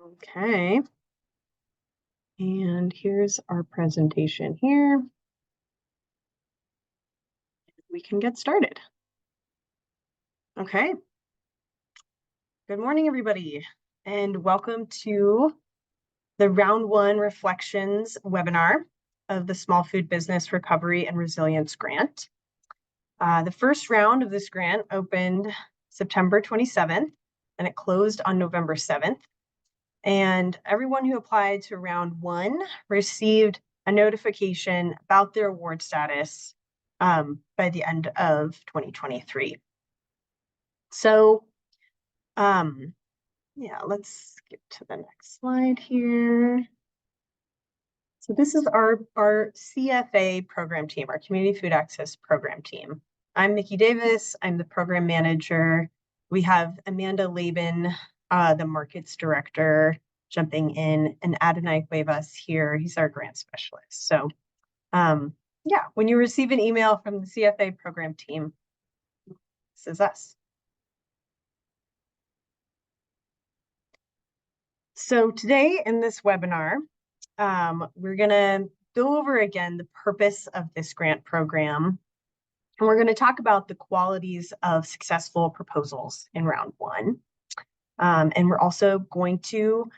Okay, and here's our presentation here. We can get started. Okay. Good morning, everybody, and welcome to the Round 1 Reflections webinar of the Small Food Business Recovery and Resilience Grant. The first round of this grant opened September 27th, and it closed on November 7th. And everyone who applied to round 1 received a notification about their award status by the end of 2023. So, yeah, let's skip to the next slide here. So this is our CFA program team, our Community Food Access Program team. I'm Nikki Davis. I'm the program manager. We have Amanda Laban, the markets director, jumping in, and Adonai Cuevas here. He's our grant specialist. So yeah, when you receive an email from the CFA program team, this is us. So today in this webinar, we're gonna go over again the purpose of this grant program. And we're gonna talk about the qualities of successful proposals in round 1. And we're also going to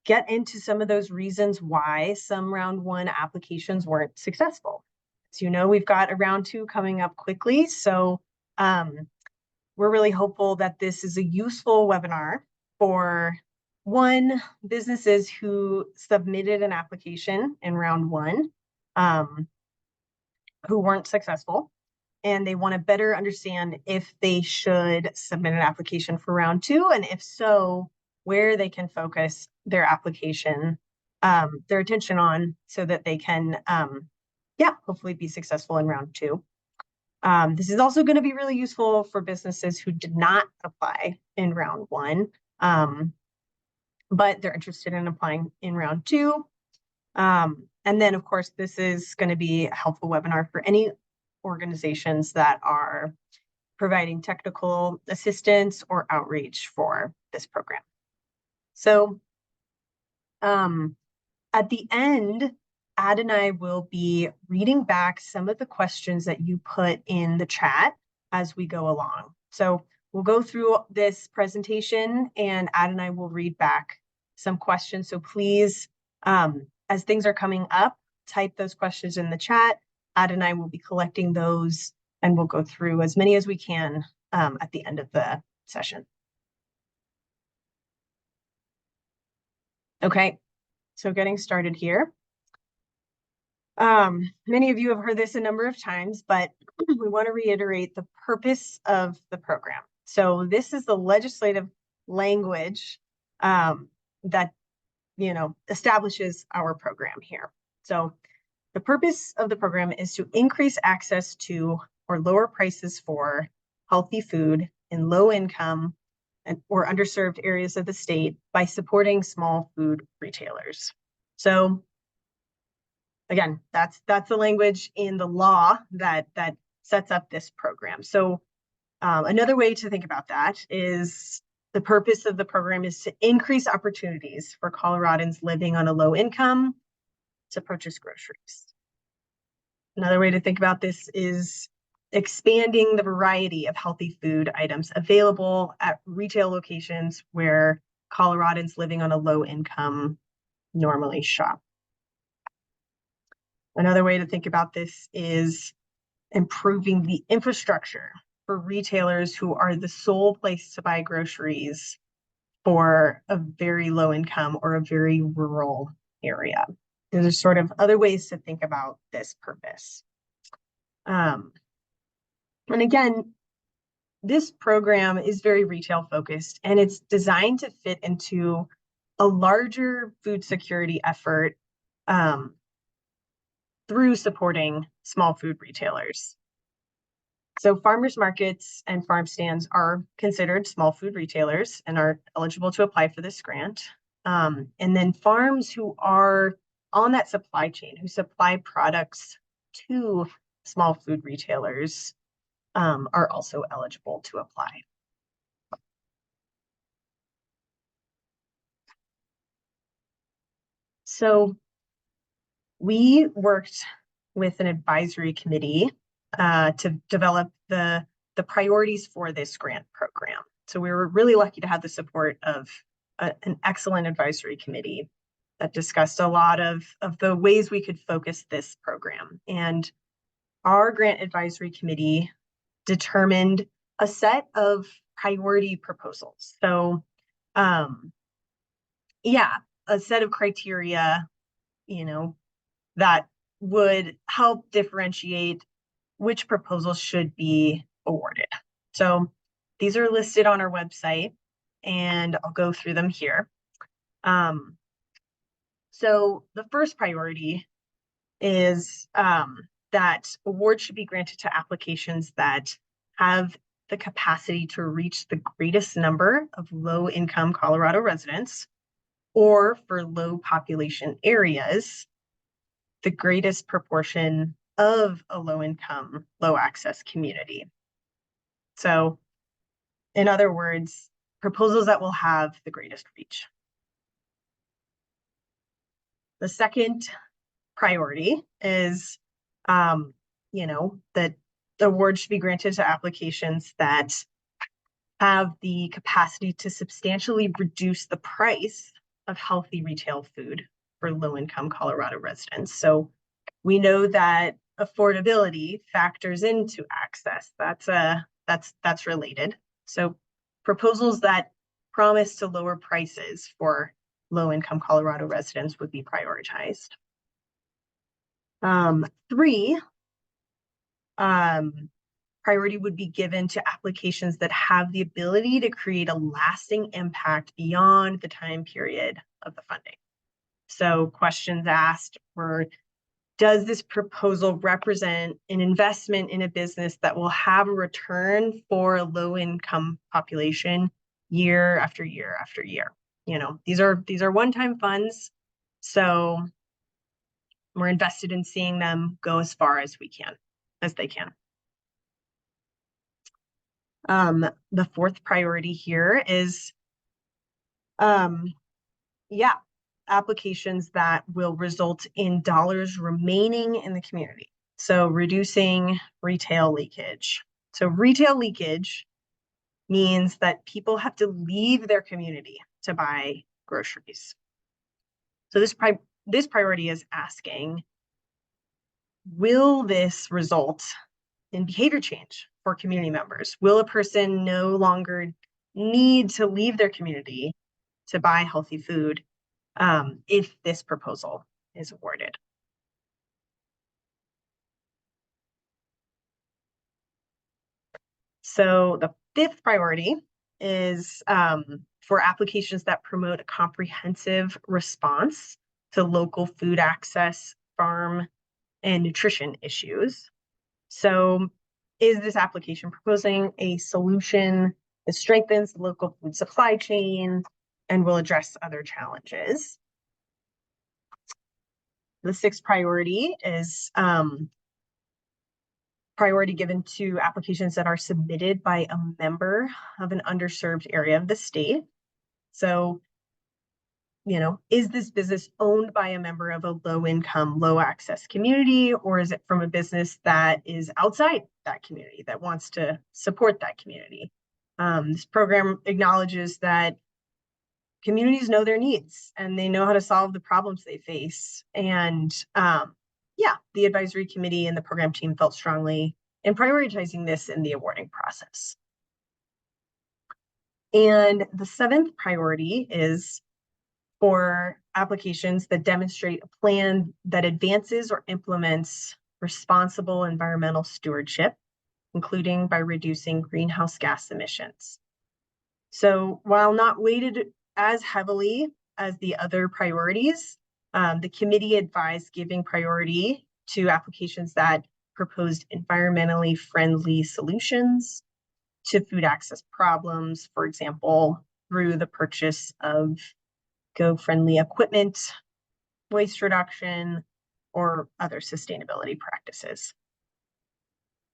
get into some of those reasons why some round 1 applications weren't successful. As you know, we've got a round 2 coming up quickly. So we're really hopeful that this is a useful webinar for businesses who submitted an application in round 1 who weren't successful, and they want to better understand if they should submit an application for round 2, and if so, where they can focus their application, their attention on, so that they can, hopefully be successful in round 2. This is also going to be really useful for businesses who did not apply in round 1, but they're interested in applying in round 2. And then, of course, this is going to be a helpful webinar for any organizations that are providing technical assistance or outreach for this program. So at the end, Ad and I will be reading back some of the questions that you put in the chat as we go along. So we'll go through this presentation, and Ad and I will read back some questions. So please, as things are coming up, type those questions in the chat. Ad and I will be collecting those, and we'll go through as many as we can at the end of the session. Okay, so getting started here. Many of you have heard this a number of times, but we want to reiterate the purpose of the program. So this is the legislative language that establishes our program here. So the purpose of the program is to increase access to or lower prices for healthy food in low-income or underserved areas of the state by supporting small food retailers. So again, that's the language in the law that sets up this program. So another way to think about that is the purpose of the program is to increase opportunities for Coloradans living on a low income to purchase groceries. Another way to think about this is expanding the variety of healthy food items available at retail locations where Coloradans living on a low income normally shop. Another way to think about this is improving the infrastructure for retailers who are the sole place to buy groceries for a very low income or a very rural area. Those are sort of other ways to think about this purpose. And again, this program is very retail focused, and it's designed to fit into a larger food security effort through supporting small food retailers. So farmers markets and farm stands are considered small food retailers and are eligible to apply for this grant. And then farms who are on that supply chain, who supply products to small food retailers, are also eligible to apply. So we worked with an advisory committee to develop the priorities for this grant program. So we were really lucky to have the support of an excellent advisory committee that discussed a lot of the ways we could focus this program. And our grant advisory committee determined a set of priority proposals. So yeah, a set of criteria, that would help differentiate which proposals should be awarded. So these are listed on our website, and I'll go through them here. So the first priority is that awards should be granted to applications that have the capacity to reach the greatest number of low-income Colorado residents, or for low population areas, the greatest proportion of a low-income, low-access community. So, in other words, proposals that will have the greatest reach. The second priority is, that the award should be granted to applications that have the capacity to substantially reduce the price of healthy retail food for low-income Colorado residents. So we know that affordability factors into access. That's related. So proposals that promise to lower prices for low-income Colorado residents would be prioritized. 3, priority would be given to applications that have the ability to create a lasting impact beyond the time period of the funding. So questions asked were, does this proposal represent an investment in a business that will have a return for a low-income population year after year after year? These are one-time funds, so we're invested in seeing them go as far as they can. The fourth priority here is, applications that will result in dollars remaining in the community. So reducing retail leakage. So retail leakage means that people have to leave their community to buy groceries. So this priority is asking, will this result in behavior change for community members? Will a person no longer need to leave their community to buy healthy food if this proposal is awarded? So the fifth priority is for applications that promote a comprehensive response to local food access, farm, and nutrition issues. So is this application proposing a solution that strengthens the local food supply chain and will address other challenges? The sixth priority is priority given to applications that are submitted by a member of an underserved area of the state. So, is this business owned by a member of a low-income, low-access community, or is it from a business that is outside that community that wants to support that community? This program acknowledges that communities know their needs and they know how to solve the problems they face. And the advisory committee and the program team felt strongly in prioritizing this in the awarding process. And the seventh priority is for applications that demonstrate a plan that advances or implements responsible environmental stewardship, including by reducing greenhouse gas emissions. So while not weighted as heavily as the other priorities, the committee advised giving priority to applications that proposed environmentally friendly solutions to food access problems, for example, through the purchase of eco-friendly equipment, waste reduction, or other sustainability practices.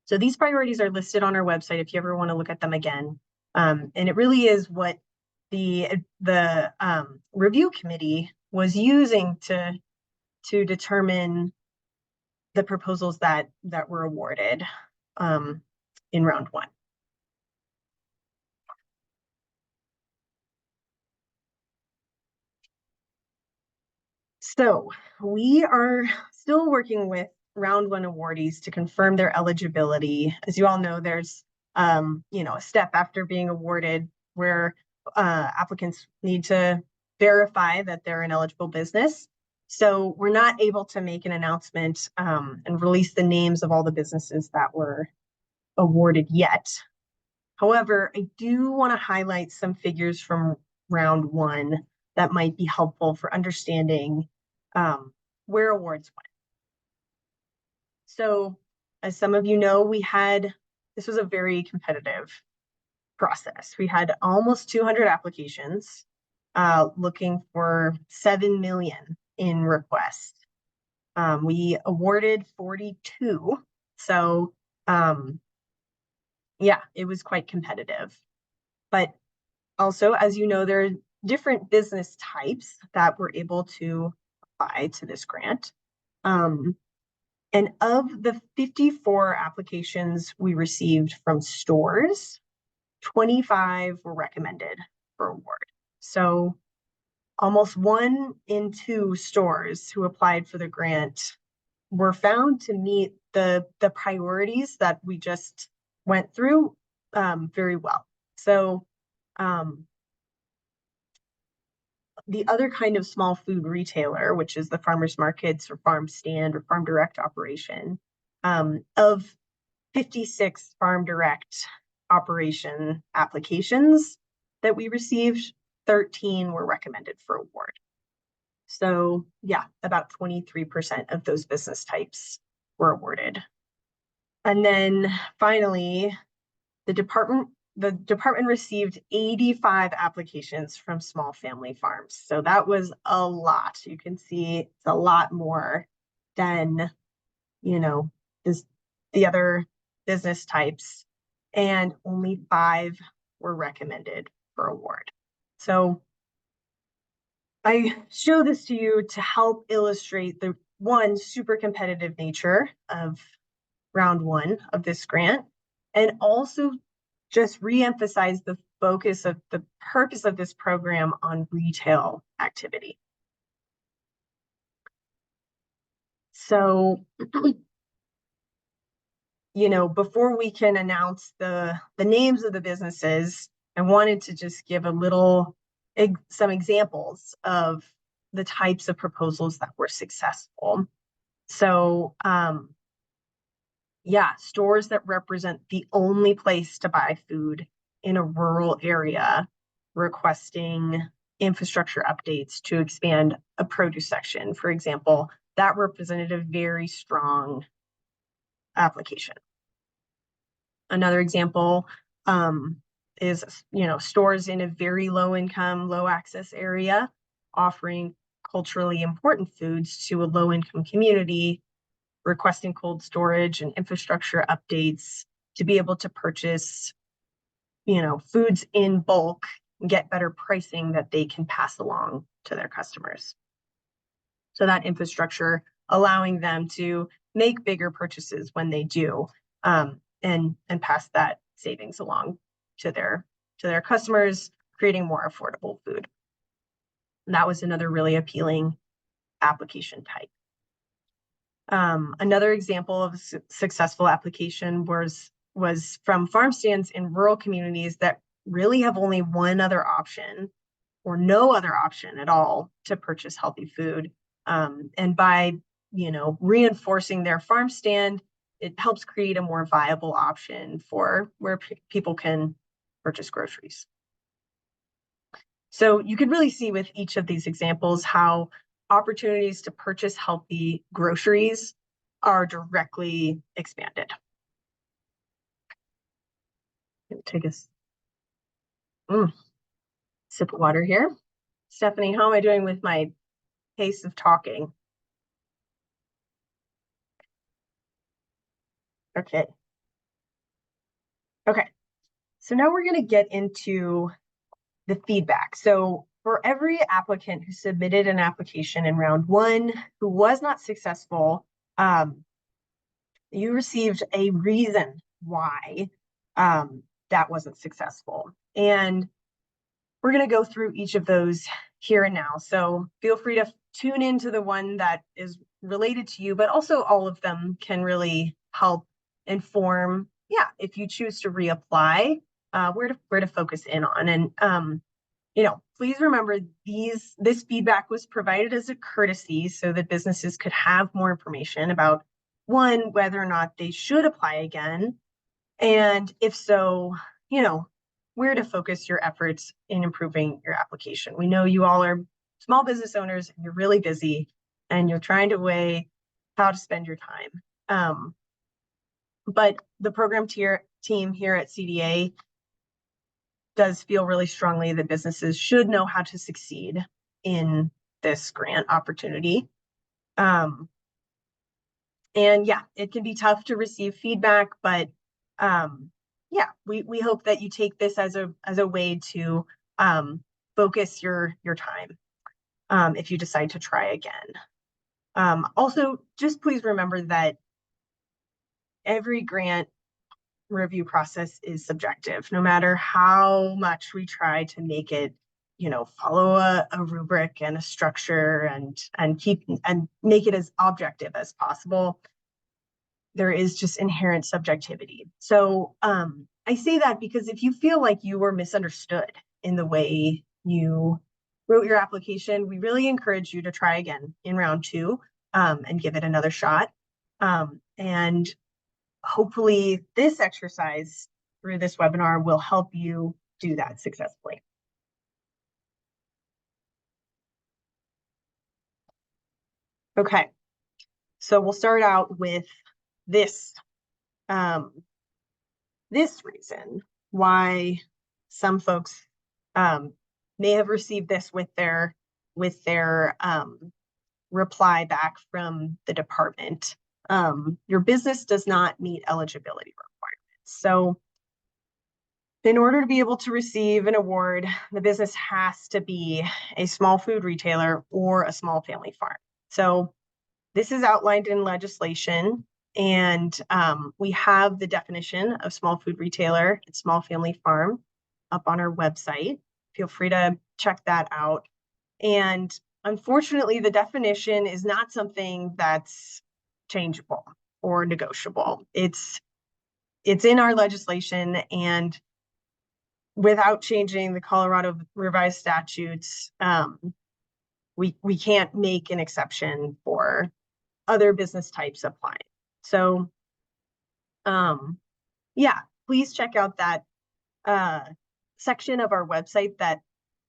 So these priorities are listed on our website if you ever want to look at them again. And it really is what the review committee was using to determine the proposals that were awarded in round one. So we are still working with round one awardees to confirm their eligibility. As you all know, there's a step after being awarded where applicants need to verify that they're an eligible business. So we're not able to make an announcement and release the names of all the businesses that were awarded yet. However, I do want to highlight some figures from round one that might be helpful for understanding where awards went. So, as some of you know, this was a very competitive process. We had almost 200 applications looking for 7 million in requests. We awarded 42. So, yeah, it was quite competitive. But also, as you know, there are different business types that were able to apply to this grant. And of the 54 applications we received from stores, 25 were recommended for award. So almost 1 in 2 stores who applied for the grant were found to meet the priorities that we just went through very well. So the other kind of small food retailer, which is the farmers markets or farm stand or farm direct operation, of 56 farm direct operation applications that we received, 13 were recommended for award. So yeah, about 23% of those business types were awarded. And then finally, the department received 85 applications from small family farms. So that was a lot. You can see it's a lot more than, the other business types. And only 5 were recommended for award. So I show this to you to help illustrate the super competitive nature of round one of this grant, and also just reemphasize the focus of the purpose of this program on retail activity. So, before we can announce the names of the businesses, I wanted to just give some examples of the types of proposals that were successful. So, stores that represent the only place to buy food in a rural area requesting infrastructure updates to expand a produce section, for example, that represented a very strong application. Another example is, stores in a very low income, low access area offering culturally important foods to a low income community, requesting cold storage and infrastructure updates to be able to purchase, foods in bulk and get better pricing that they can pass along to their customers. So that infrastructure allowing them to make bigger purchases when they do, and pass that savings along to their customers, creating more affordable food. And that was another really appealing application type. Another example of a successful application was from farm stands in rural communities that really have only one other option or no other option at all to purchase healthy food. And by, reinforcing their farm stand, it helps create a more viable option for where people can purchase groceries. So you can really see with each of these examples how opportunities to purchase healthy groceries are directly expanded. Take a sip of water here. Stephanie, how am I doing with my pace of talking? Okay. So now we're going to get into the feedback. So for every applicant who submitted an application in round one who was not successful, you received a reason why that wasn't successful. And we're going to go through each of those here and now. So feel free to tune into the one that is related to you, but also all of them can really help inform, if you choose to reapply, where to focus in on. And please remember this feedback was provided as a courtesy so that businesses could have more information about, one, whether or not they should apply again, and if so, where to focus your efforts in improving your application. We know you all are small business owners and you're really busy and you're trying to weigh how to spend your time. But the program team here at CDA does feel really strongly that businesses should know how to succeed in this grant opportunity. And it can be tough to receive feedback, but we hope that you take this as a way to focus your time if you decide to try again. Also, just please remember that every grant review process is subjective, no matter how much we try to make it, follow a rubric and a structure and make it as objective as possible. There is just inherent subjectivity. So I say that because if you feel like you were misunderstood in the way you wrote your application, we really encourage you to try again in round two and give it another shot. And hopefully this exercise through this webinar will help you do that successfully. Okay, so we'll start out with this reason why some folks may have received this with their reply back from the department. Your business does not meet eligibility requirements. So in order to be able to receive an award, the business has to be a small food retailer or a small family farm. So this is outlined in legislation, and we have the definition of small food retailer and small family farm up on our website. Feel free to check that out. And unfortunately, the definition is not something that's changeable or negotiable. It's in our legislation, and without changing the Colorado revised statutes, we can't make an exception for other business types applying. So, please check out that section of our website that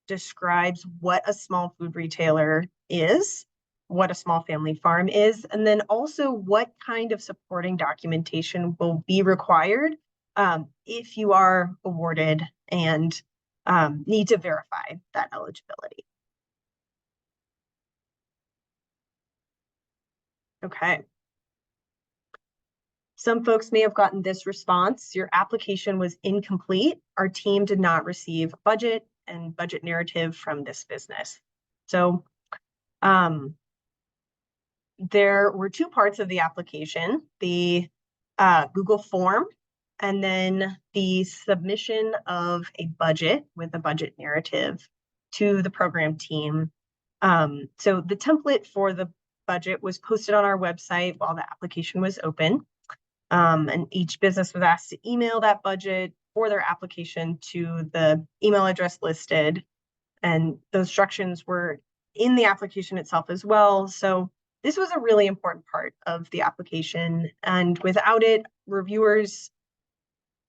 describes what a small food retailer is, what a small family farm is, and then also what kind of supporting documentation will be required if you are awarded and need to verify that eligibility. Okay. Some folks may have gotten this response: your application was incomplete. Our team did not receive budget and budget narrative from this business. So there were two parts of the application: the Google form, and then the submission of a budget with a budget narrative to the program team. So the template for the budget was posted on our website while the application was open. And each business was asked to email that budget for their application to the email address listed. And those instructions were in the application itself as well. So this was a really important part of the application. And without it, reviewers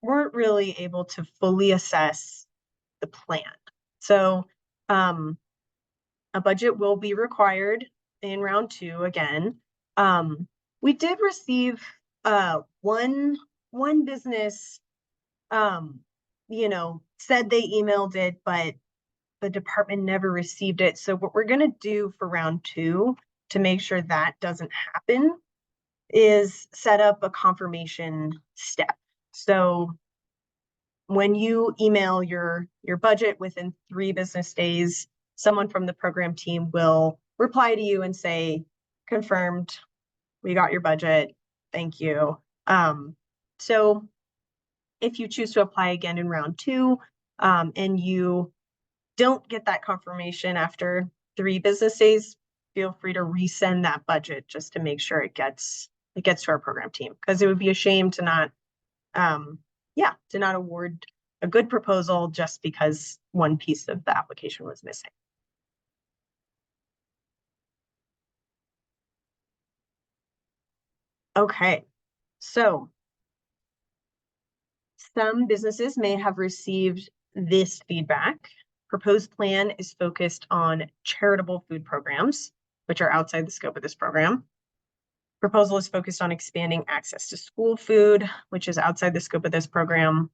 weren't really able to fully assess the plan. So a budget will be required in round two again. We did receive one business, said they emailed it, but the department never received it. So what we're going to do for round two to make sure that doesn't happen is set up a confirmation step. So when you email your budget within 3 business days, someone from the program team will reply to you and say, confirmed, we got your budget, thank you. So if you choose to apply again in round 2, and you don't get that confirmation after 3 business days, feel free to resend that budget just to make sure it gets to our program team, because it would be a shame to not award a good proposal just because one piece of the application was missing. Okay, so some businesses may have received this feedback. Proposed plan is focused on charitable food programs, which are outside the scope of this program. Proposal is focused on expanding access to school food, which is outside the scope of this program.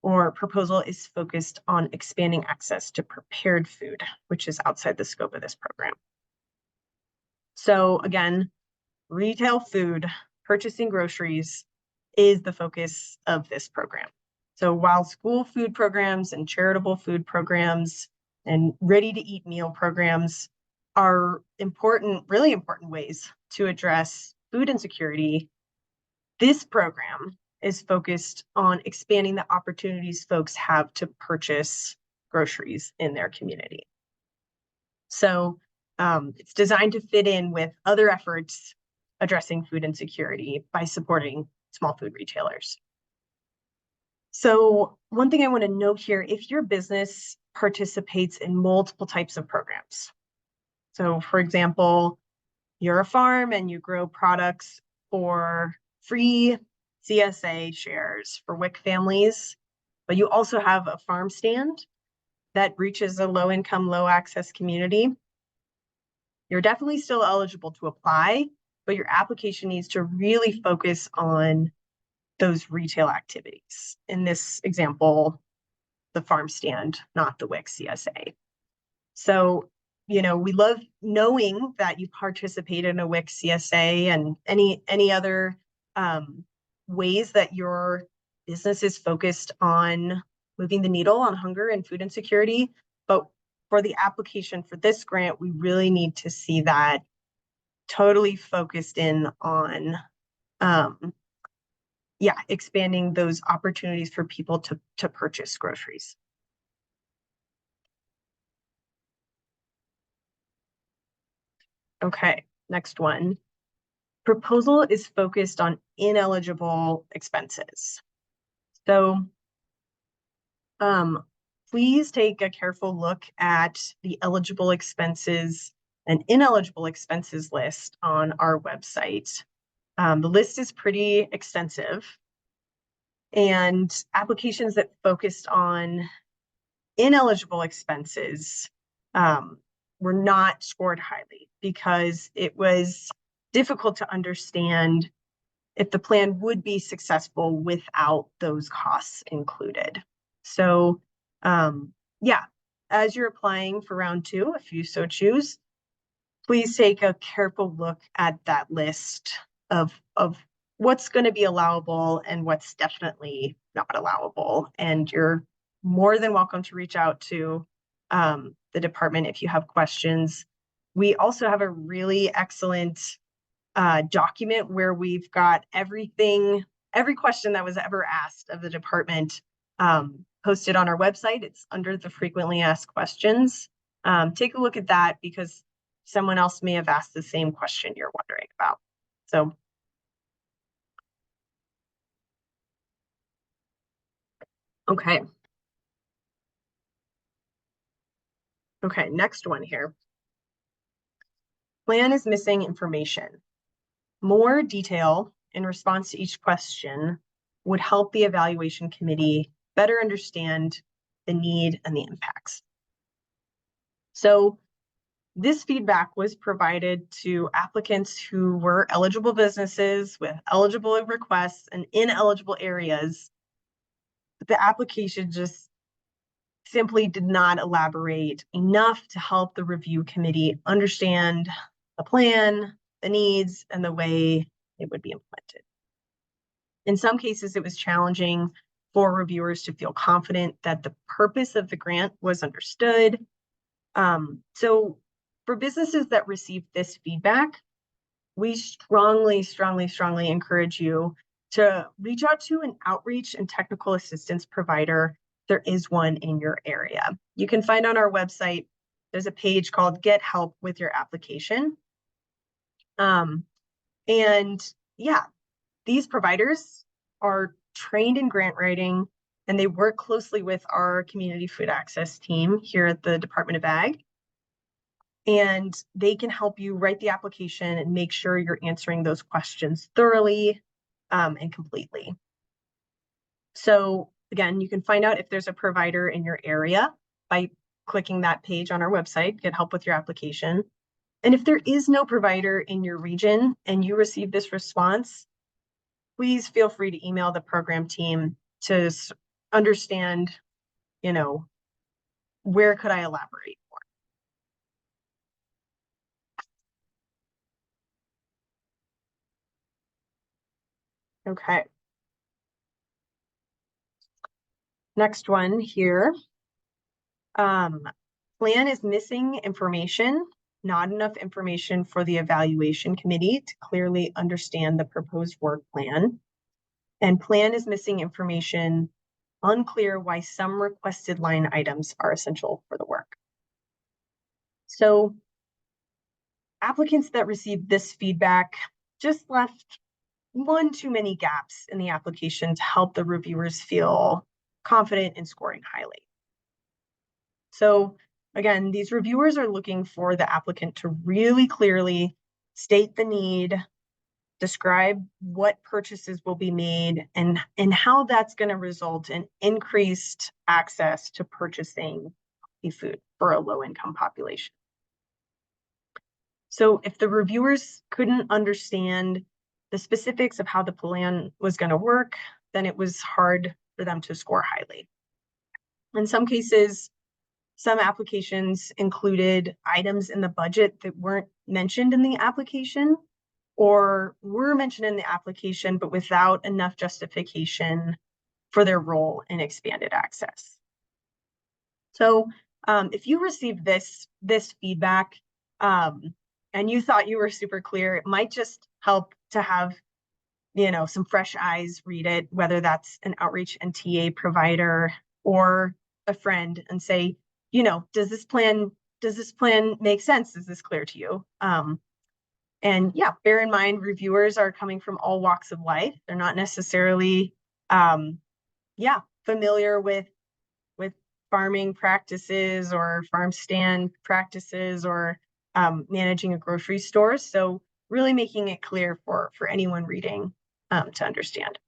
Or proposal is focused on expanding access to prepared food, which is outside the scope of this program. So again, retail food, purchasing groceries is the focus of this program. So while school food programs and charitable food programs and ready-to-eat meal programs are important, really important ways to address food insecurity, this program is focused on expanding the opportunities folks have to purchase groceries in their community. So it's designed to fit in with other efforts addressing food insecurity by supporting small food retailers. So one thing I want to note here, if your business participates in multiple types of programs, so for example, you're a farm and you grow products for free CSA shares for WIC families, but you also have a farm stand that reaches a low-income, low-access community, you're definitely still eligible to apply, but your application needs to really focus on those retail activities. In this example, the farm stand, not the WIC CSA. So, we love knowing that you participate in a WIC CSA and any other ways that your business is focused on moving the needle on hunger and food insecurity. But for the application for this grant, we really need to see that totally focused in on expanding those opportunities for people to purchase groceries. Okay, next one. Proposal is focused on ineligible expenses. So please take a careful look at the eligible expenses and ineligible expenses list on our website. The list is pretty extensive, and applications that focused on ineligible expenses were not scored highly because it was difficult to understand if the plan would be successful without those costs included. So as you're applying for round 2, if you so choose, please take a careful look at that list of what's going to be allowable and what's definitely not allowable. And you're more than welcome to reach out to the department if you have questions. We also have a really excellent document where we've got every question that was ever asked of the department posted on our website. It's under the frequently asked questions. Take a look at that because someone else may have asked the same question you're wondering about. So, okay. Okay, next one here. Plan is missing information. More detail in response to each question would help the evaluation committee better understand the need and the impacts. So this feedback was provided to applicants who were eligible businesses with eligible requests and ineligible areas. But the application just simply did not elaborate enough to help the review committee understand the plan, the needs, and the way it would be implemented. In some cases, it was challenging for reviewers to feel confident that the purpose of the grant was understood So for businesses that receive this feedback, we strongly encourage you to reach out to an outreach and technical assistance provider. There is one in your area. You can find on our website, there's a page called Get Help with Your Application. And yeah, these providers are trained in grant writing, and they work closely with our community food access team here at the Department of Ag. And they can help you write the application and make sure you're answering those questions thoroughly and completely. So again, you can find out if there's a provider in your area by clicking that page on our website, Get Help with Your Application. And if there is no provider in your region and you receive this response, please feel free to email the program team to understand, where could I elaborate more? Okay. Next one here. Plan is missing information, not enough information for the evaluation committee to clearly understand the proposed work plan. And plan is missing information, unclear why some requested line items are essential for the work. So applicants that received this feedback just left one too many gaps in the application to help the reviewers feel confident in scoring highly. So again, these reviewers are looking for the applicant to really clearly state the need, describe what purchases will be made, and how that's going to result in increased access to purchasing healthy food for a low-income population. So if the reviewers couldn't understand the specifics of how the plan was going to work, then it was hard for them to score highly. In some cases, some applications included items in the budget that weren't mentioned in the application, or were mentioned in the application, but without enough justification for their role in expanded access. So if you received this feedback and you thought you were super clear, it might just help to have some fresh eyes read it, whether that's an outreach and TA provider or a friend, and say, does this plan make sense? Is this clear to you? And yeah, bear in mind, reviewers are coming from all walks of life. They're not necessarily, familiar with farming practices or farm stand practices or managing a grocery store. So really making it clear for anyone reading to understand.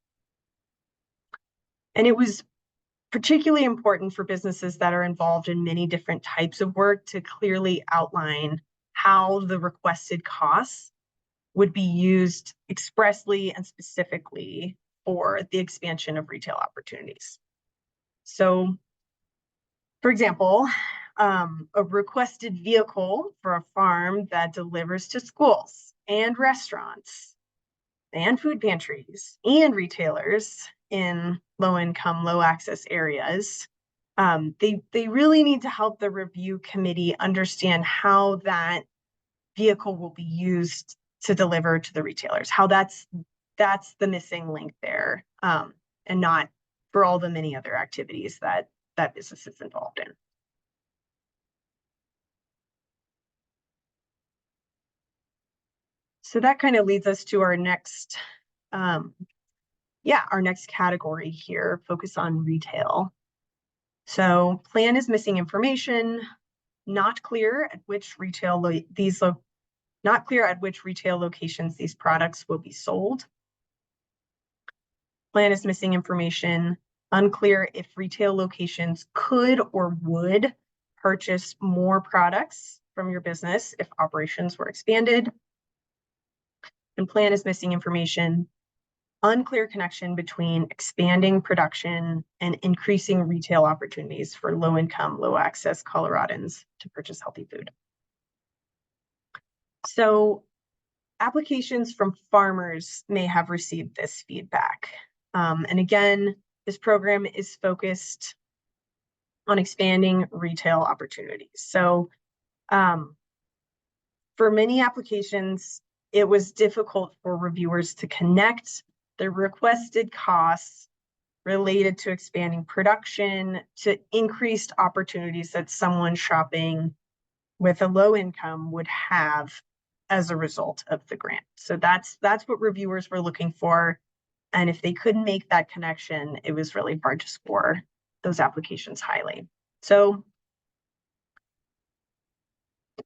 And it was particularly important for businesses that are involved in many different types of work to clearly outline how the requested costs would be used expressly and specifically for the expansion of retail opportunities. So, for example, a requested vehicle for a farm that delivers to schools and restaurants and food pantries and retailers in low-income, low-access areas. They really need to help the review committee understand how that vehicle will be used to deliver to the retailers, how that's the missing link there, and not for all the many other activities that business is involved in. So that kind of leads us to our next, our next category here, focus on retail. So plan is missing information, not clear at which retail locations these products will be sold. Plan is missing information, unclear if retail locations could or would purchase more products from your business if operations were expanded. And plan is missing information, unclear connection between expanding production and increasing retail opportunities for low-income, low-access Coloradans to purchase healthy food. So applications from farmers may have received this feedback. And again, this program is focused on expanding retail opportunities. So For many applications, it was difficult for reviewers to connect the requested costs related to expanding production to increased opportunities that someone shopping with a low income would have as a result of the grant. So that's what reviewers were looking for. And if they couldn't make that connection, it was really hard to score those applications highly. So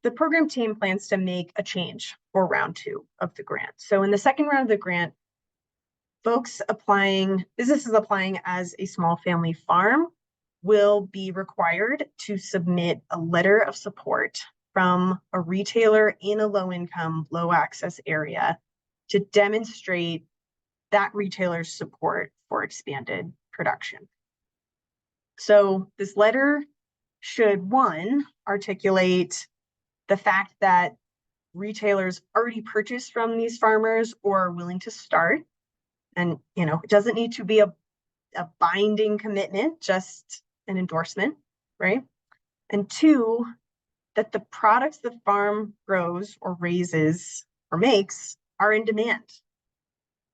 the program team plans to make a change for round 2 of the grant. So in the second round of the grant, businesses applying as a small family farm will be required to submit a letter of support from a retailer in a low-income, low-access area to demonstrate that retailer's support for expanded production. So this letter should, one, articulate the fact that retailers already purchased from these farmers or are willing to start. And, it doesn't need to be a binding commitment, just an endorsement, right? And two, that the products the farm grows or raises or makes are in demand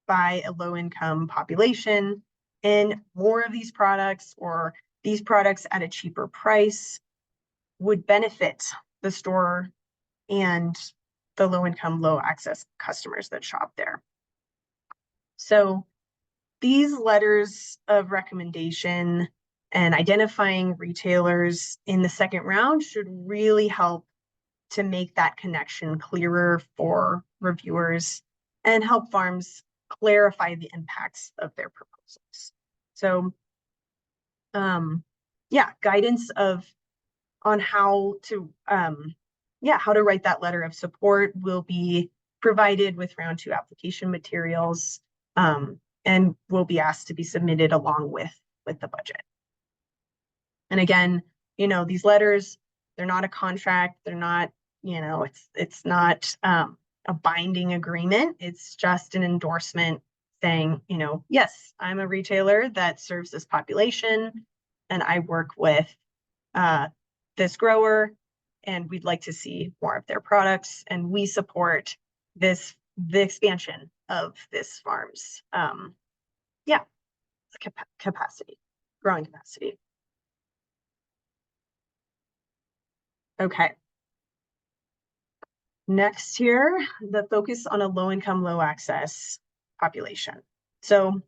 by a low-income population, and more of these products or these products at a cheaper price would benefit the store and the low-income, low-access customers that shop there. So these letters of recommendation and identifying retailers in the second round should really help to make that connection clearer for reviewers and help farms clarify the impacts of their proposals. So, guidance on how to write that letter of support will be provided with round 2 application materials, and will be asked to be submitted along with the budget. And again, these letters, they're not a contract, they're not, it's not a binding agreement. It's just an endorsement saying, yes, I'm a retailer that serves this population and I work with this grower and we'd like to see more of their products and we support the expansion of this farm's growing capacity. Okay. Next here, the focus on a low-income, low-access population. So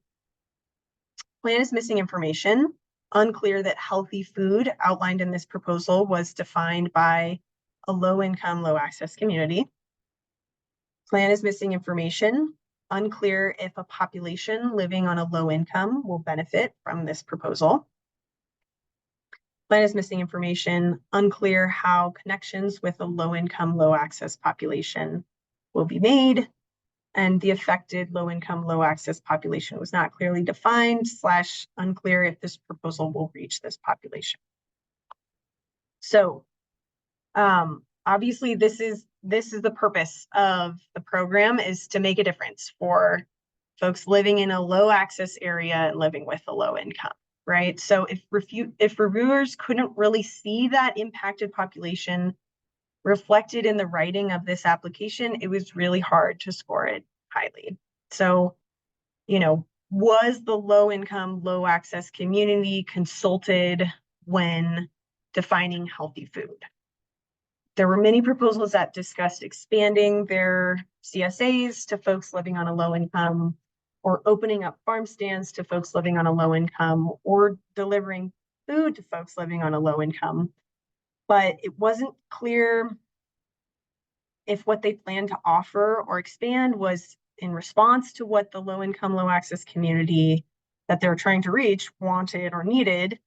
plan is missing information. Unclear that healthy food outlined in this proposal was defined by a low-income, low-access community. Plan is missing information. Unclear if a population living on a low income will benefit from this proposal. Plan is missing information. Unclear how connections with a low income, low access population will be made. And the affected low income, low access population was not clearly defined / unclear if this proposal will reach this population. So obviously this is the purpose of the program, is to make a difference for folks living in a low access area and living with a low income, right? So if reviewers couldn't really see that impacted population reflected in the writing of this application, it was really hard to score it highly. So, was the low income, low access community consulted when defining healthy food? There were many proposals that discussed expanding their CSAs to folks living on a low income, or opening up farm stands to folks living on a low income, or delivering food to folks living on a low income. But it wasn't clear if what they planned to offer or expand was in response to what the low income, low access community that they're trying to reach wanted or needed.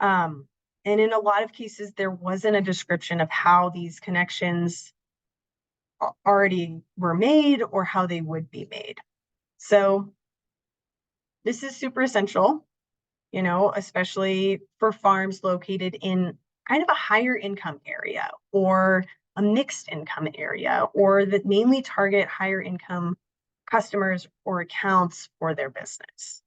And in a lot of cases, there wasn't a description of how these connections already were made or how they would be made. So this is super essential, especially for farms located in kind of a higher income area or a mixed income area, or that mainly target higher income customers or accounts for their business.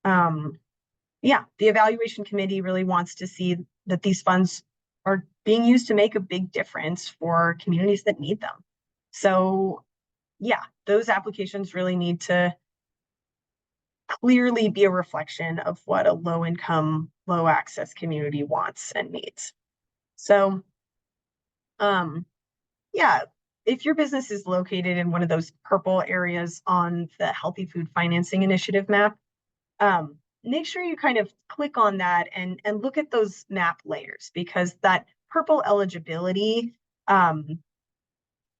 The evaluation committee really wants to see that these funds are being used to make a big difference for communities that need them. So yeah, those applications really need to clearly be a reflection of what a low income, low access community wants and needs. So yeah, if your business is located in one of those purple areas on the Healthy Food Financing Initiative map, make sure you kind of click on that and look at those map layers, because that purple eligibility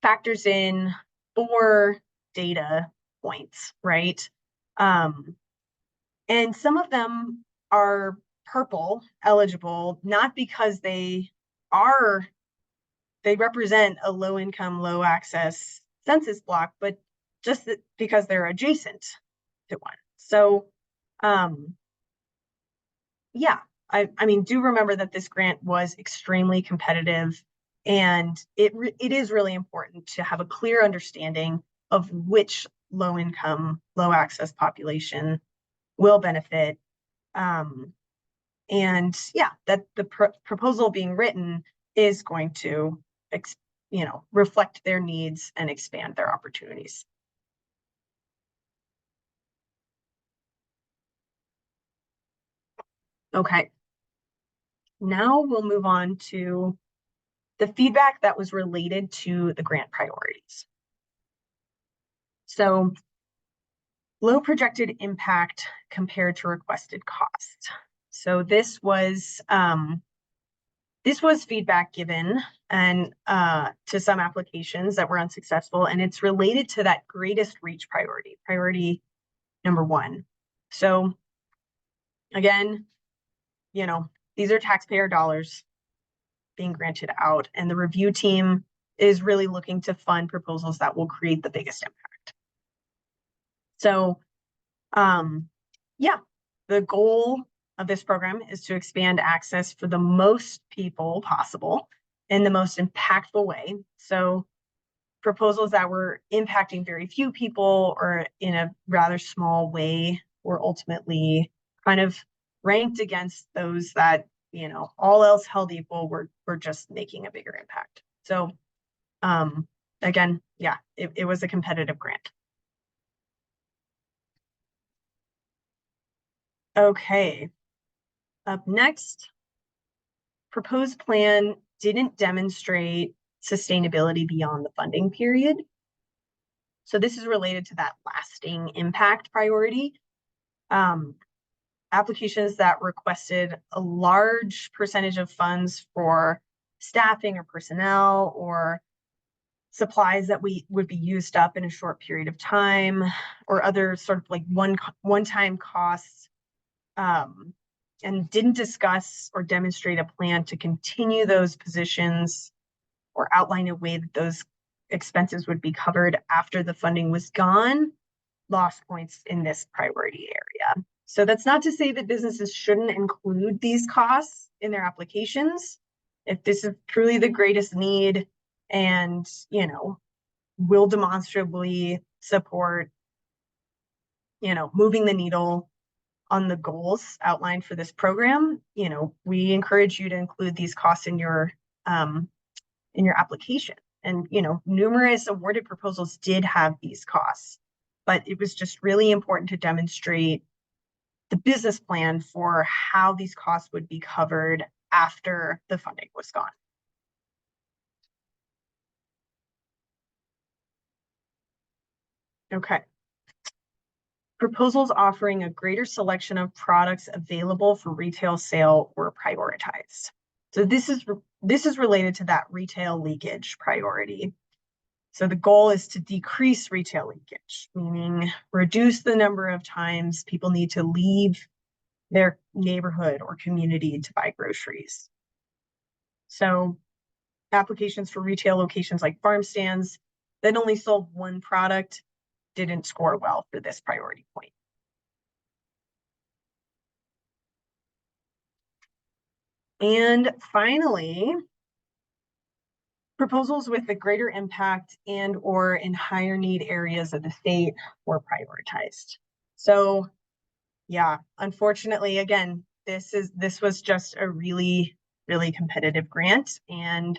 factors in 4 data points, right? And some of them are purple eligible, not because they represent a low income, low access census block, but just because they're adjacent to one. So yeah, I mean, do remember that this grant was extremely competitive, and it is really important to have a clear understanding of which low income, low access population will benefit. And yeah, that the proposal being written is going to, reflect their needs and expand their opportunities. Okay, now we'll move on to the feedback that was related to the grant priorities. So low projected impact compared to requested cost. So this was feedback given and to some applications that were unsuccessful, and it's related to that greatest reach priority number 1. So again, these are taxpayer dollars being granted out, and the review team is really looking to fund proposals that will create the biggest impact. So yeah, the goal of this program is to expand access for the most people possible in the most impactful way. So proposals that were impacting very few people or in a rather small way were ultimately kind of ranked against those that, all else held equal, were just making a bigger impact. So again, yeah, it was a competitive grant. Okay, up next, proposed plan didn't demonstrate sustainability beyond the funding period. So this is related to that lasting impact priority. Applications that requested a large percentage of funds for staffing or personnel or supplies that would be used up in a short period of time, or other sort of like one-time costs, and didn't discuss or demonstrate a plan to continue those positions or outline a way that those expenses would be covered after the funding was gone, lost points in this priority area. So that's not to say that businesses shouldn't include these costs in their applications. If this is truly the greatest need and, will demonstrably support, moving the needle on the goals outlined for this program, we encourage you to include these costs in your application. And, numerous awarded proposals did have these costs, but it was just really important to demonstrate the business plan for how these costs would be covered after the funding was gone. Okay. Proposals offering a greater selection of products available for retail sale were prioritized. So this is related to that retail leakage priority. So the goal is to decrease retail leakage, meaning reduce the number of times people need to leave their neighborhood or community to buy groceries. So applications for retail locations like farm stands that only sold one product didn't score well for this priority point. And finally, proposals with a greater impact and or in higher need areas of the state were prioritized. So yeah, unfortunately, again, this was just a really really competitive grant. And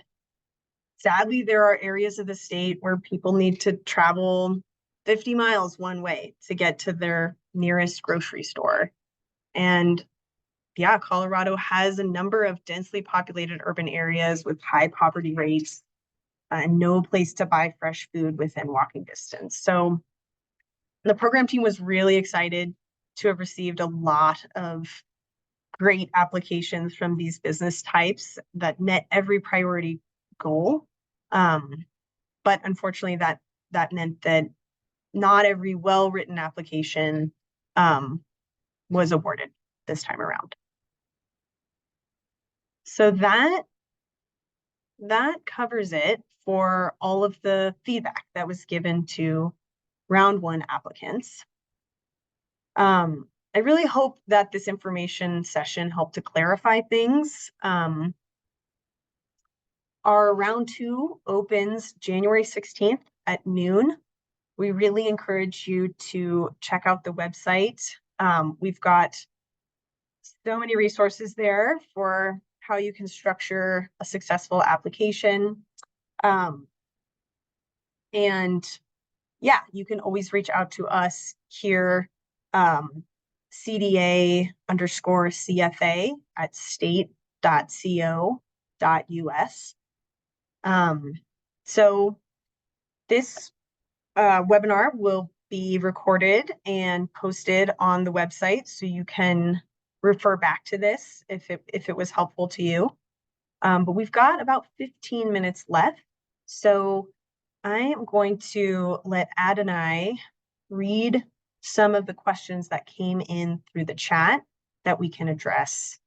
sadly, there are areas of the state where people need to travel 50 miles one way to get to their nearest grocery store. And yeah, Colorado has a number of densely populated urban areas with high poverty rates and no place to buy fresh food within walking distance. So the program team was really excited to have received a lot of great applications from these business types that met every priority goal. But unfortunately, that meant that not every well-written application was awarded this time around. So that covers it for all of the feedback that was given to round one applicants. I really hope that this information session helped to clarify things. Our round two opens January 16th at noon. We really encourage you to check out the website. We've got so many resources there for how you can structure a successful application. And yeah, you can always reach out to us here, CDA_CFA at state.co.us. So this webinar will be recorded and posted on the website, so you can refer back to this if it was helpful to you. But we've got about 15 minutes left, so I am going to let Adonai read some of the questions that came in through the chat that we can address,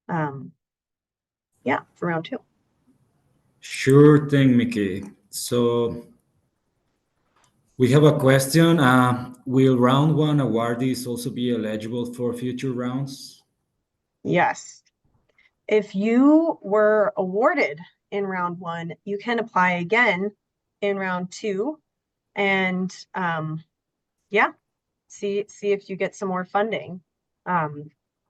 yeah, for round two. Sure thing, Mickey. So we have a question. Will round one awardees also be eligible for future rounds? Yes. If you were awarded in round one, you can apply again in round two and yeah, see if you get some more funding.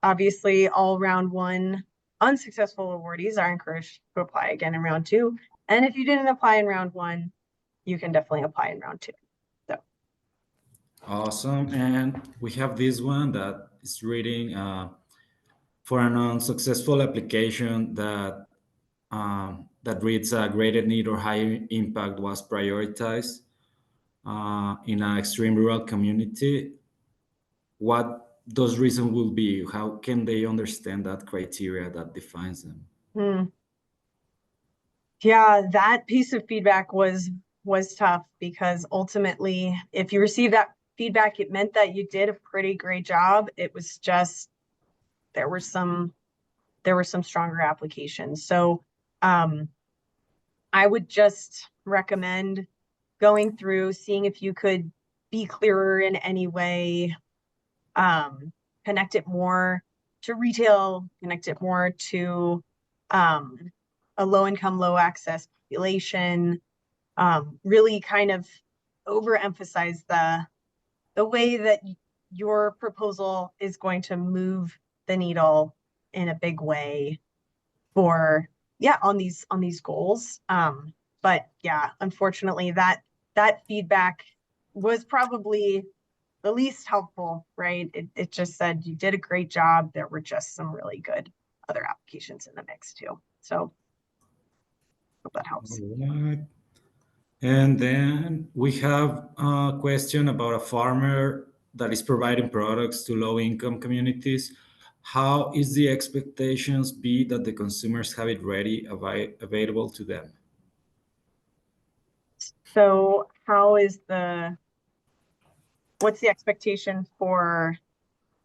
Obviously, all round one unsuccessful awardees are encouraged to apply again in round two. And if you didn't apply in round one, you can definitely apply in round two. So Awesome. And we have this one that is reading for an unsuccessful application that reads greater need or higher impact was prioritized in an extreme rural community. What those reasons will be? How can they understand that criteria that defines them? yeah, that piece of feedback was tough, because ultimately, if you receive that feedback, it meant that you did a pretty great job. It was just there were some stronger applications. So I would just recommend going through, seeing if you could be clearer in any way, connect it more to retail, connect it more to a low income, low access population, really kind of overemphasize the way that your proposal is going to move the needle in a big way for on these goals. But yeah, unfortunately, that feedback was probably the least helpful, right? It just said you did a great job. There were just some really good other applications in the mix too. So hope that helps. All right. And then we have a question about a farmer that is providing products to low-income communities. How is the expectations be that the consumers have it ready, available to them? So what's the expectation for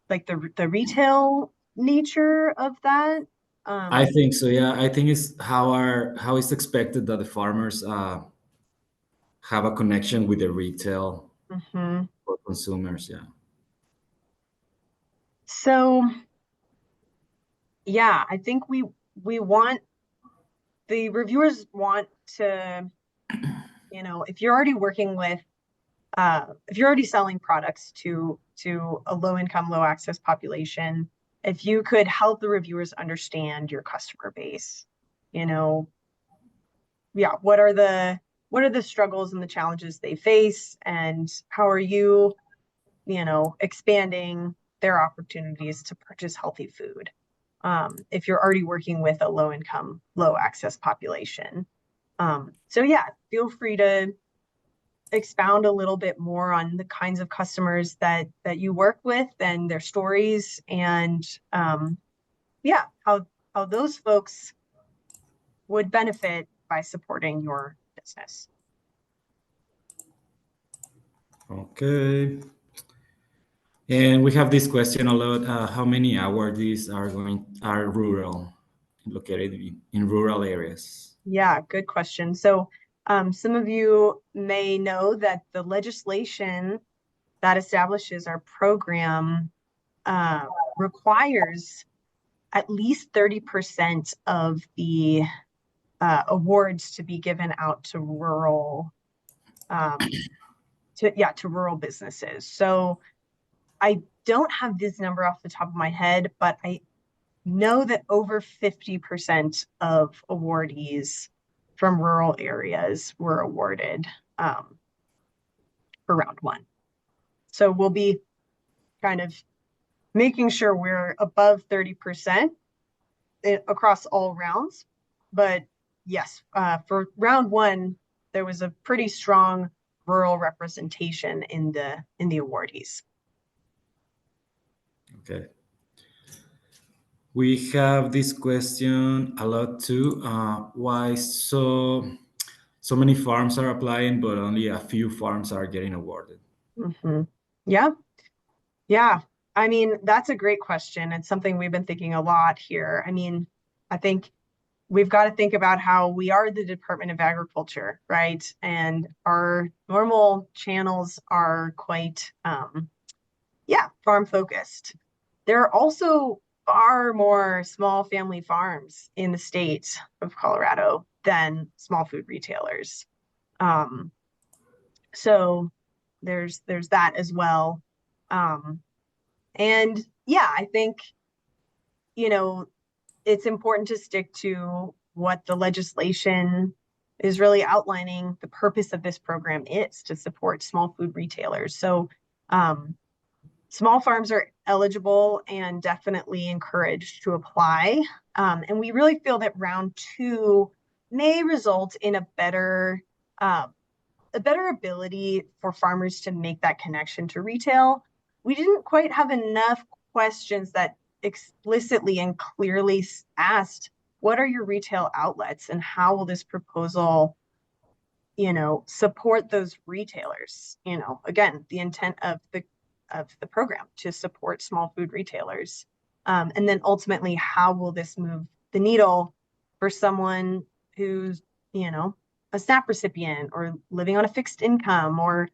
like the retail nature of that? I think so. Yeah, I think it's how it's expected that the farmers have a connection with the retail Mhm. for consumers. Yeah. So yeah, I think we want the reviewers want to, if you're already working with, if you're already selling products to a low income, low access population, if you could help the reviewers understand your customer base, you know, yeah, what are the struggles and the challenges they face, and how are you, expanding their opportunities to purchase healthy food. If you're already working with a low income, low access population. So yeah, feel free to expound a little bit more on the kinds of customers that you work with and their stories, and yeah, how those folks would benefit by supporting your business. Okay. And we have this question a lot. How many awardees are rural, located in rural areas? Yeah, good question. So some of you may know that the legislation that establishes our program requires at least 30% of the awards to be given out to rural to rural businesses. So I don't have this number off the top of my head, but I know that over 50% of awardees from rural areas were awarded for round one. So we'll be kind of making sure we're above 30% across all rounds. But yes, for round one, there was a pretty strong rural representation in the awardees. Okay. We have this question a lot too. Why so many farms are applying, but only a few farms are getting awarded? Mm-hmm. Yeah, yeah. I mean, that's a great question. It's something we've been thinking a lot here. I mean, I think we've got to think about how we are the Department of Agriculture, right? And our normal channels are quite, farm focused. There are also far more small family farms in the state of Colorado than small food retailers. Um, so there's that as well. Um, and yeah, I think, you know, it's important to stick to what the legislation is really outlining. The purpose of this program is to support small food retailers. So small farms are eligible and definitely encouraged to apply. And we really feel that round two may result in uh, a better ability for farmers to make that connection to retail. We didn't quite have enough questions that explicitly and clearly asked, what are your retail outlets and how will this proposal, support those retailers? Again, the intent of the program to support small food retailers. And then ultimately, how will this move the needle for someone who's, a SNAP recipient or living on a fixed income or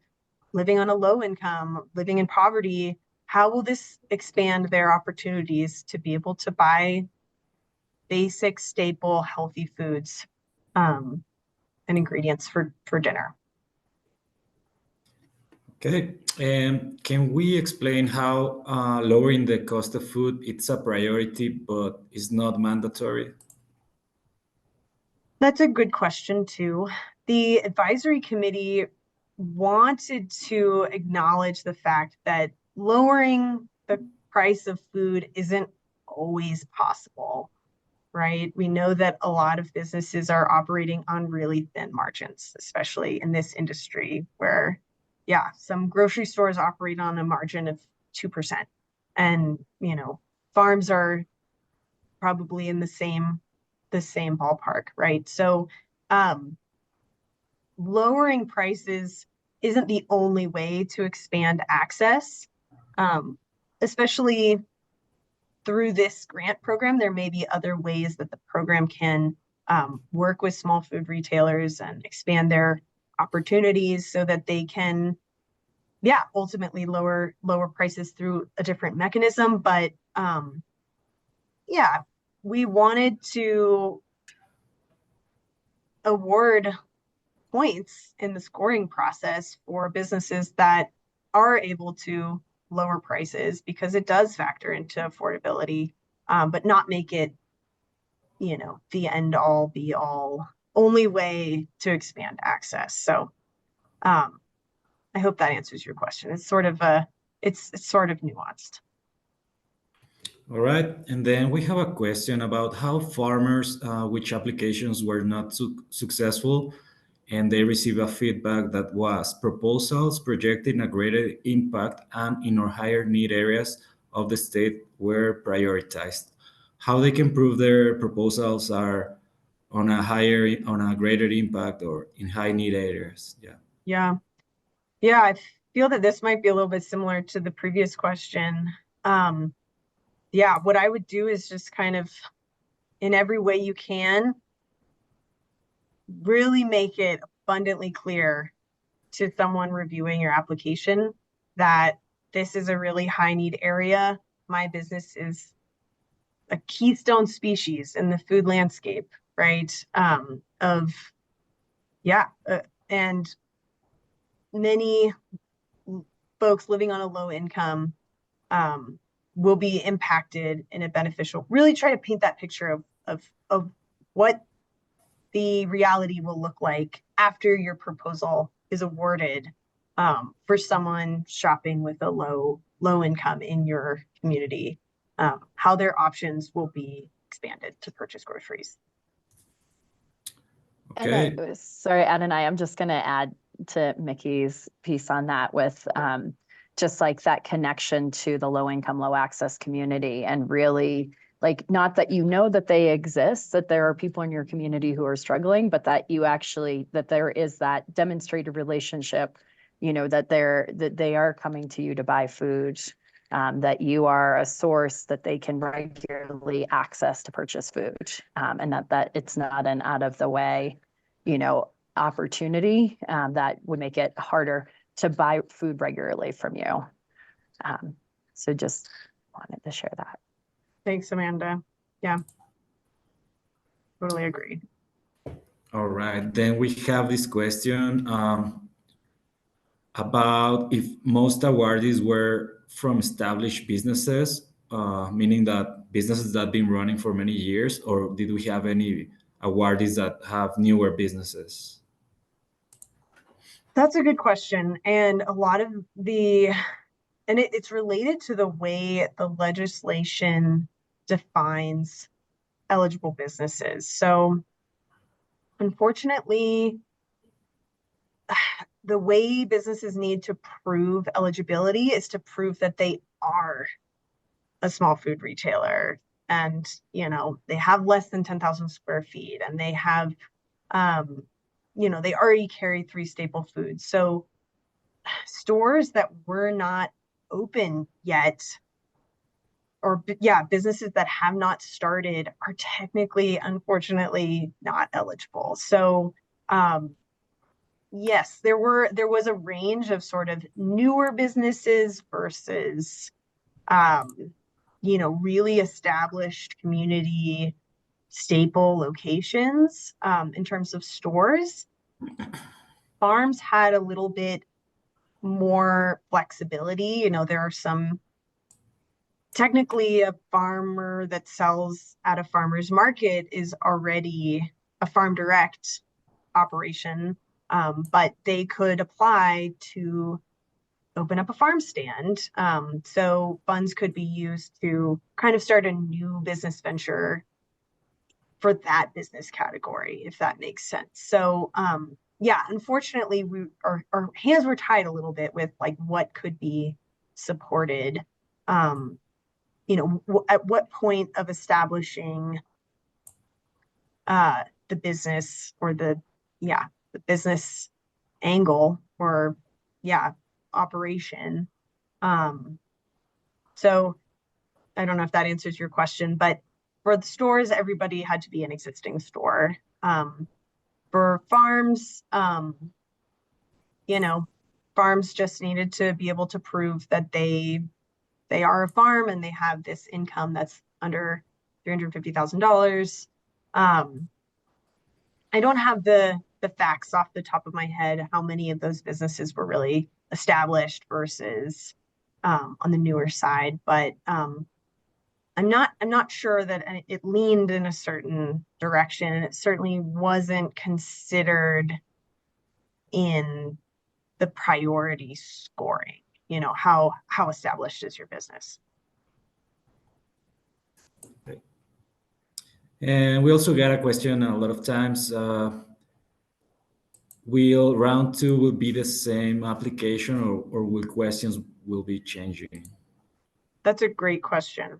living on a low income, living in poverty? How will this expand their opportunities to be able to buy basic, staple, healthy foods and ingredients for dinner? Okay. And can we explain how lowering the cost of food it's a priority, but is not mandatory? That's a good question, too. The advisory committee wanted to acknowledge the fact that lowering the price of food isn't always possible, right? We know that a lot of businesses are operating on really thin margins, especially in this industry where, yeah, some grocery stores operate on a margin of 2%. And, farms are probably in the same ballpark, right? So lowering prices isn't the only way to expand access, especially through this grant program. There may be other ways that the program can work with small food retailers and expand their opportunities so that they can, ultimately lower prices through a different mechanism. But yeah, we wanted to award points in the scoring process for businesses that are able to lower prices because it does factor into affordability, but not make it, the end all be all only way to expand access. So I hope that answers your question. It's sort of nuanced. All right. And then we have a question about how farmers, which applications were not successful, and they receive a feedback that was proposals projecting a greater impact and in our higher need areas of the state were prioritized. How they can prove their proposals are on a greater impact or in high need areas. Yeah. Yeah. Yeah, I feel that this might be a little bit similar to the previous question. Yeah, what I would do is just kind of, in every way you can, really make it abundantly clear to someone reviewing your application that this is a really high need area. My business is a keystone species in the food landscape, right? And many folks living on a low income will be impacted in a beneficial. Really try to paint that picture of what the reality will look like after your proposal is awarded for someone shopping with a low income in your community, how their options will be expanded to purchase groceries. Okay. And sorry, Ed and I'm just going to add to Mickey's piece on that with just like that connection to the low income, low access community, and really like not that that they exist, that there are people in your community who are struggling, but that that there is that demonstrated relationship, that they are coming to you to buy food, that you are a source that they can regularly access to purchase food, and that it's not an out of the way, opportunity that would make it harder to buy food regularly from you. So just wanted to share that. Thanks, Amanda. Yeah, totally agree. All right. Then we have this question about if most awardees were from established businesses, meaning that businesses that have been running for many years, or did we have any awardees that have newer businesses? That's a good question. And a lot of it's related to the way the legislation defines eligible businesses. So unfortunately, the way businesses need to prove eligibility is to prove that they are a small food retailer and, they have less than 10,000 square feet and they have, they already carry 3 staple foods. So stores that were not open yet, or businesses that have not started are technically, unfortunately, not eligible. So yes, there was a range of sort of newer businesses versus really established community staple locations in terms of stores. Farms had a little bit more flexibility. There are some, technically a farmer that sells at a farmer's market is already a farm direct operation, but they could apply to open up a farm stand. So funds could be used to kind of start a new business venture for that business category, if that makes sense. So unfortunately, our hands were tied a little bit with like what could be supported. At what point of establishing the business or the business angle or operation. So I don't know if that answers your question, but for the stores, everybody had to be an existing store. For farms, farms just needed to be able to prove that they are a farm and they have this income that's under $350,000. I don't have the facts off the top of my head how many of those businesses were really established versus on the newer side, but I'm not sure that it leaned in a certain direction, and it certainly wasn't considered in the priority scoring. You know, how established is your business? And we also got a question a lot of times. Will round two will be the same application, or will questions will be changing? That's a great question.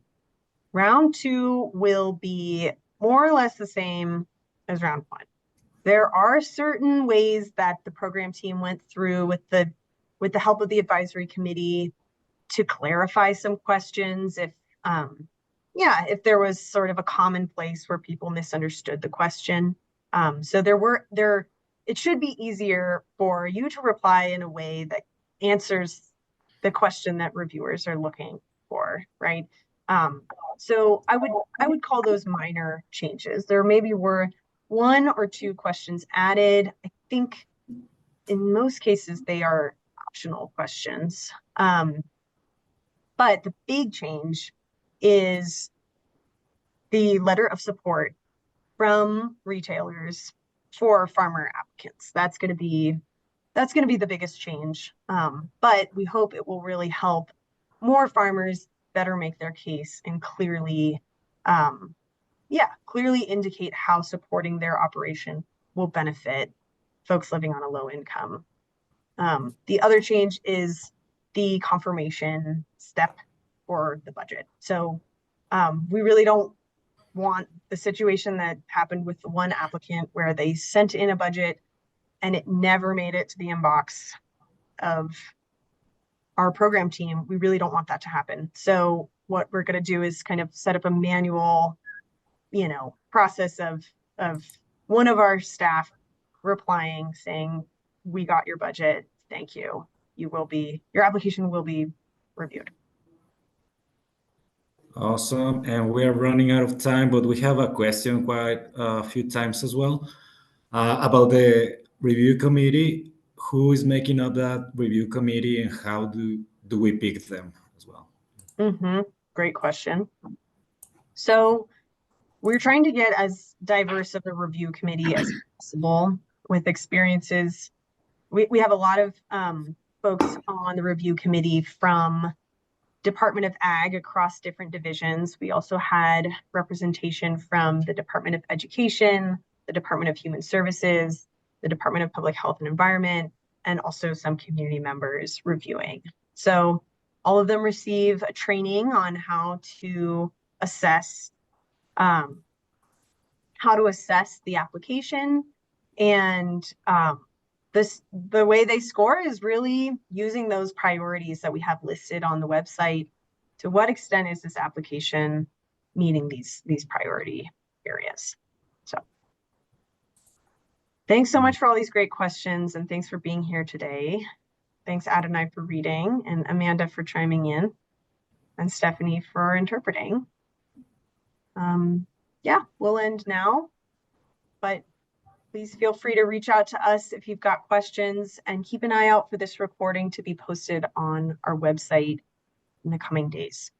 Round two will be more or less the same as round one. There are certain ways that the program team went through with the help of the advisory committee to clarify some questions if if there was sort of a common place where people misunderstood the question. So it should be easier for you to reply in a way that answers the question that reviewers are looking for, right? So I would call those minor changes. There maybe were 1 or 2 questions added. I think in most cases they are optional questions. But the big change is the letter of support from retailers for farmer applicants. That's going to be the biggest change. But we hope it will really help more farmers better make their case and clearly indicate how supporting their operation will benefit folks living on a low income. The other change is the confirmation step for the budget. So we really don't want the situation that happened with the one applicant where they sent in a budget and it never made it to the inbox of our program team. We really don't want that to happen. So what we're going to do is kind of set up a manual, process of one of our staff replying saying, "We got your budget. Thank you. Your application will be reviewed." Awesome. And we are running out of time, but we have a question quite a few times as well about the review committee. Who is making up that review committee, and how do we pick them as well? Great question. So we're trying to get as diverse of a review committee as possible with experiences. We have a lot of folks on the review committee from Department of Ag across different divisions. We also had representation from the Department of Education, the Department of Human Services, the Department of Public Health and Environment, and also some community members reviewing. So all of them receive a training on how to assess the application, and the way they score is really using those priorities that we have listed on the website. To what extent is this application meeting these priority areas? So thanks so much for all these great questions, and thanks for being here today. Thanks Adonai for reading, and Amanda for chiming in, and Stephanie for interpreting. We'll end now, but please feel free to reach out to us if you've got questions, and keep an eye out for this recording to be posted on our website in the coming days.